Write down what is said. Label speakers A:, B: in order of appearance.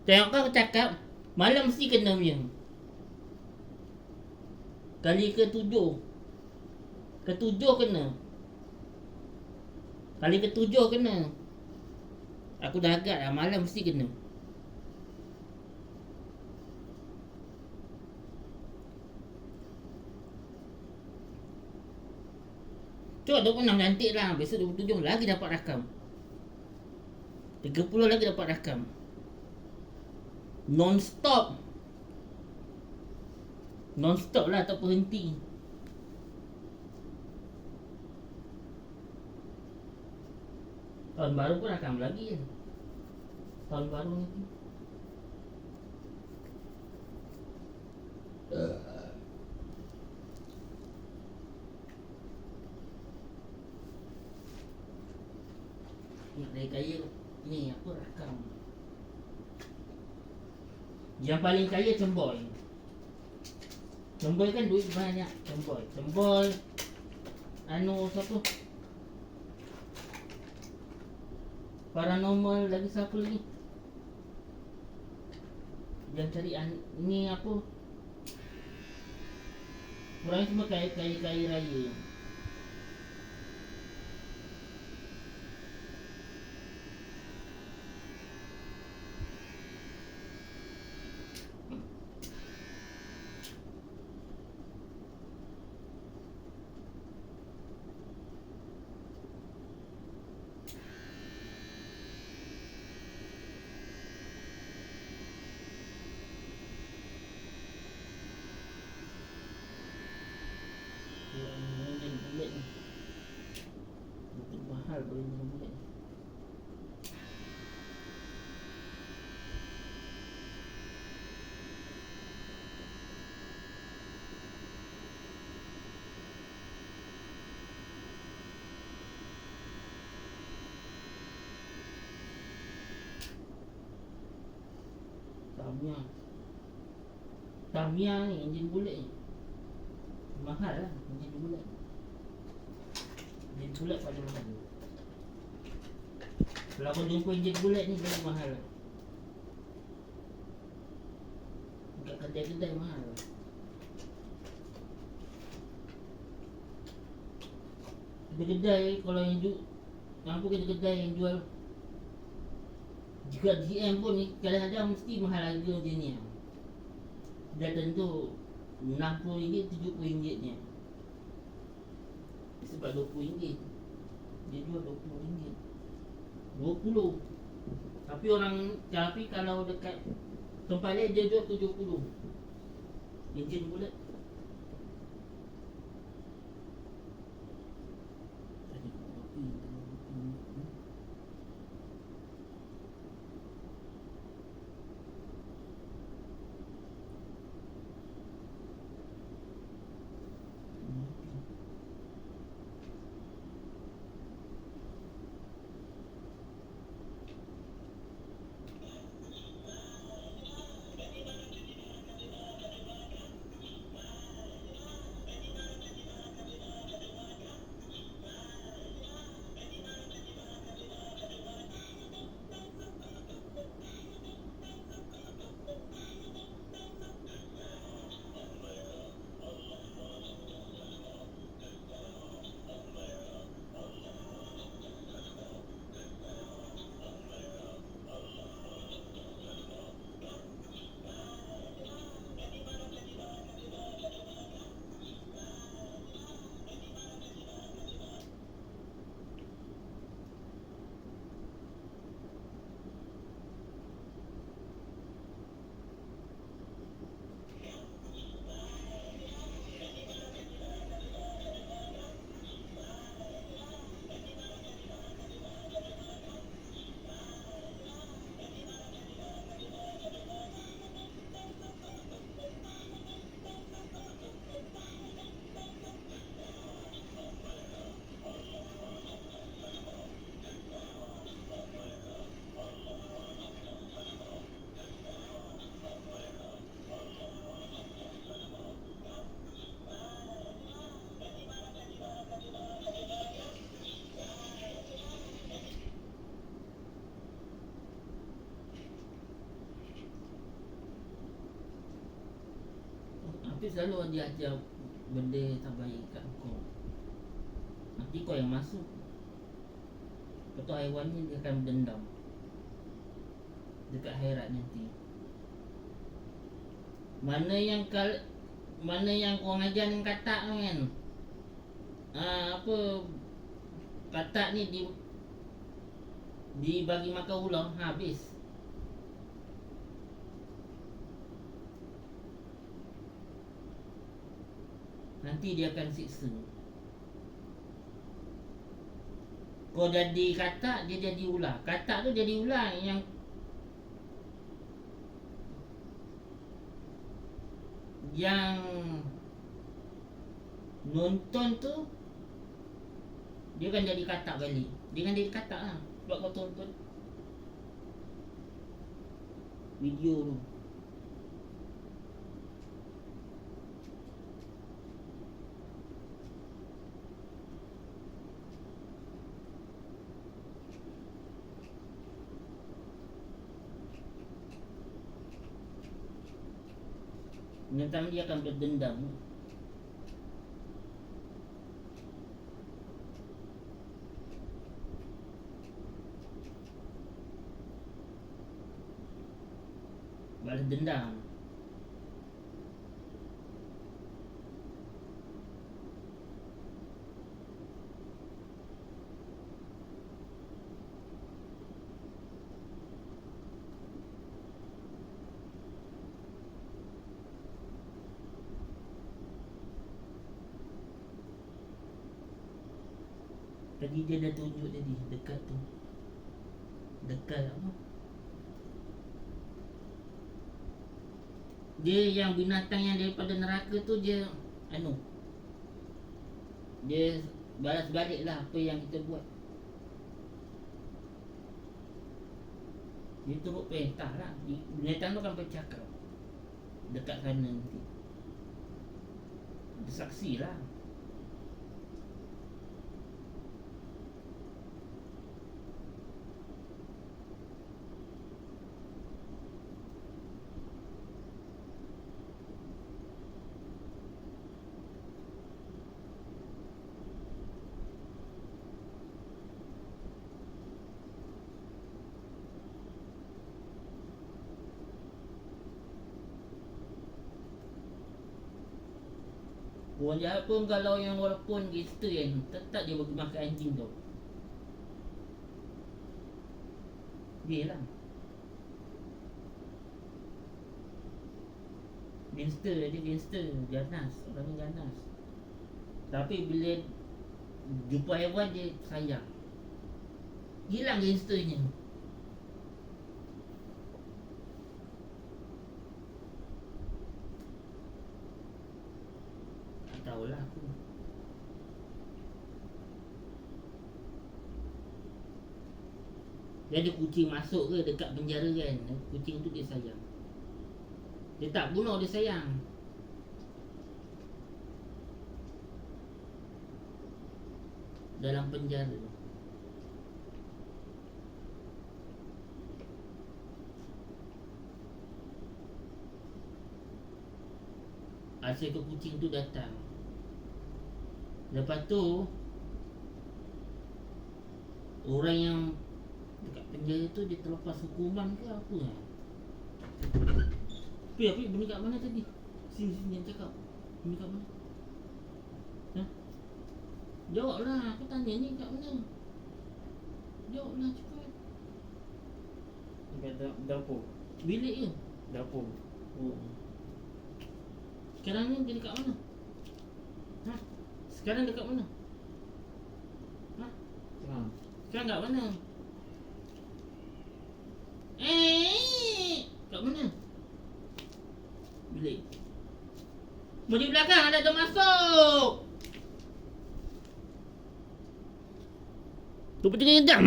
A: Tengok kau cakap malam mesti kena punya. Kali ke-7. Ke-7 kena. Kali ke-7 kena. Aku dah agak lah, malam mesti kena. Cuk 26 cantik lah. Besok 27 lagi dapat rakam. 30 lagi dapat rakam. Non-stop. Non-stop lah, tak berhenti. Tahun baru pun rakam lagi. Tahun baru ni. Ni dari kaya ni apa rakam. Yang paling kaya Cemboy. Cemboy kan duit banyak. Cemboy anu siapa, paranormal lagi, siapa lagi yang cari ni apa, orang semua kaya raya. Enjin bulat ni betul mahal boleh enjin bulat ni. Tamiya ni enjin bulat ni mahal lah. Enjin bulat paling mahal. Kalau kau jumpa enjin bulat ni paling mahal lah. Dekat kedai-kedai mahal lah. Kedai-kedai kalau yang apa kedai-kedai yang jual jika GM pun ni kadang-kadang mesti mahal harga dia ni. Dah tentu RM60, RM70 ni. Sebab RM20 dia jual RM20. 20. Tapi kalau dekat tempat lain dia jual RM70. Enjin bulat. Tapi selalu dia ajar benda tak baik kat kau. Nanti kau yang masuk. Lepas tu haiwan ni dia akan dendam dekat akhirat nanti. Mana yang kau ajar dengan katak tu kan, apa katak ni dibagi makan ular, habis. Nanti dia akan siksa. Kau jadi katak, dia jadi ular. Katak tu jadi ular. Yang nonton tu dia kan jadi katak balik. Dia kan jadi katak lah. Sebab kau tonton video tu. Nanti dia akan berdendam. Balas dendam. Tadi dia dah tunjuk tadi dekat tu. Dekat apa? Dia yang binatang yang daripada neraka tu dia dia balas balik lah apa yang kita buat. Dia turut perintah lah. Binatang tu akan bercakap dekat sana nanti. Dia saksi lah. Orang jahat pun kalau yang walaupun gangster kan, tetap dia bagi makan anjing tu. Dia lah gangster, dia gangster, ganas, orang ni ganas. Tapi bila jumpa haiwan dia sayang. Hilang gangsternya. Tahulah aku. Jadi kucing masuk ke dekat penjara kan, kucing tu dia sayang. Dia tak bunuh, dia sayang. Dalam penjara. Asyik tu kucing tu datang. Lepas tu orang yang dekat penjara tu dia terlepas hukuman ke apa kan? Tapi benda kat mana tadi? Sini yang cakap. Benda kat mana? Jawablah, aku tanya ni kat mana? Jawablah cepat.
B: Dekat dapur.
A: Bilik ke?
B: Dapur.
A: Oh. Sekarang ni dia dekat mana? Sekarang dekat mana? Sekarang kat mana? Kat mana? Bilik. Di belakang ada masuk. Tu pergi jam.